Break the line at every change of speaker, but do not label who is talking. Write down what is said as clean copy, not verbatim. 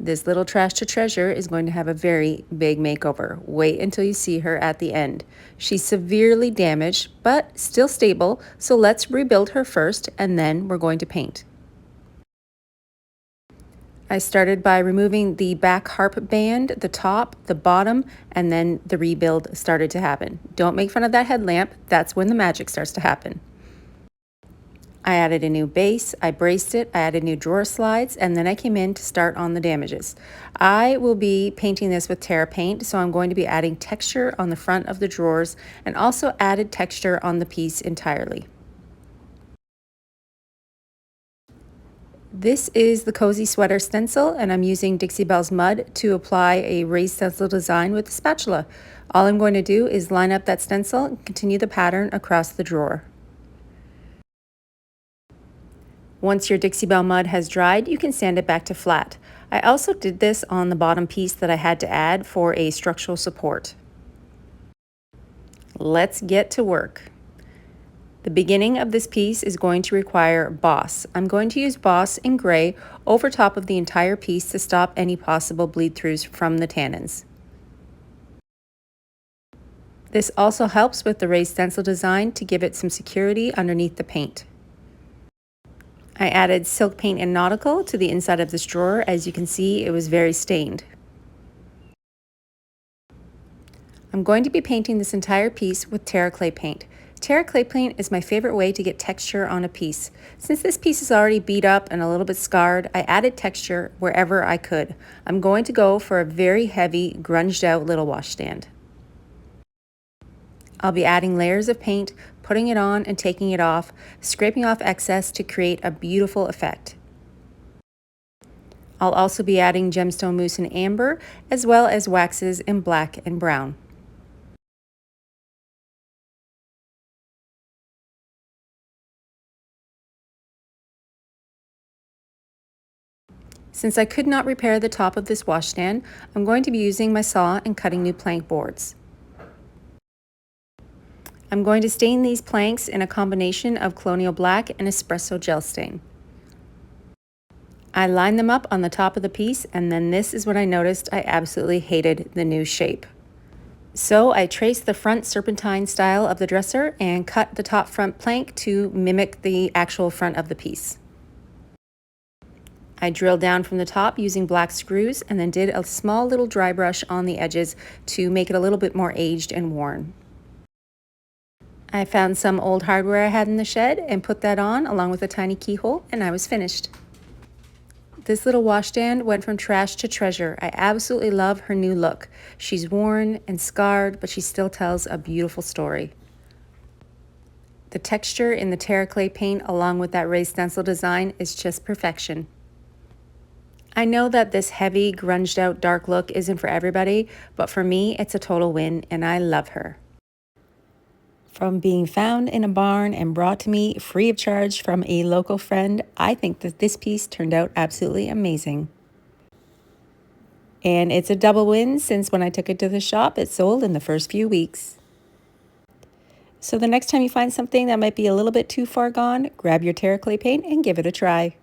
This little trash to treasure is going to have a very big makeover. Wait until you see her at the end. She's severely damaged, but still stable, so let's rebuild her first, and then we're going to paint. I started by removing the back harp band, the top, the bottom, and then the rebuild started to happen. Don't make fun of that headlamp, that's when the magic starts to happen. I added a new base, I braced it, I added new drawer slides, and then I came in to start on the damages. I will be painting this with Terra paint, so I'm going to be adding texture on the front of the drawers and also added texture on the piece entirely. This is the Cozy Sweater stencil, and I'm using Dixie Belle's mud to apply a raised stencil design with a spatula. All I'm going to do is line up that stencil and continue the pattern across the drawer. Once your Dixie Belle mud has dried, you can sand it back to flat. I also did this on the bottom piece that I had to add for a structural support. Let's get to work. The beginning of this piece is going to require Boss. I'm going to use Boss in gray over top of the entire piece to stop any possible bleed-throughs from the tannins. This also helps with the raised stencil design to give it some security underneath the paint. I added silk paint and nautical to the inside of this drawer. As you can see, it was very stained. I'm going to be painting this entire piece with Terra clay paint. Terra clay paint is my favorite way to get texture on a piece. Since this piece is already beat up and a little bit scarred, I added texture wherever I could. I'm going to go for a very heavy, grunged out little washstand. I'll be adding layers of paint, putting it on and taking it off, scraping off excess to create a beautiful effect. I'll also be adding gemstone mousse in amber, as well as waxes in black and brown. Since I could not repair the top of this washstand, I'm going to be using my saw and cutting new plank boards. I'm going to stain these planks in a combination of Colonial Black and Espresso Gel Stain. I lined them up on the top of the piece, and then this is when I noticed I absolutely hated the new shape. So I traced the front serpentine style of the dresser and cut the top front plank to mimic the actual front of the piece. I drilled down from the top using black screws and then did a small little dry brush on the edges to make it a little bit more aged and worn. I found some old hardware I had in the shed and put that on along with a tiny keyhole, and I was finished. This little washstand went from trash to treasure. I absolutely love her new look. She's worn and scarred, but she still tells a beautiful story. The texture in the Terra clay paint along with that raised stencil design is just perfection. I know that this heavy, grunged out dark look isn't for everybody, but for me, it's a total win, and I love her. From being found in a barn and brought to me free of charge from a local friend, I think that this piece turned out absolutely amazing. And it's a double win since when I took it to the shop, it sold in the first few weeks. So the next time you find something that might be a little bit too far gone, grab your Terra clay paint and give it a try.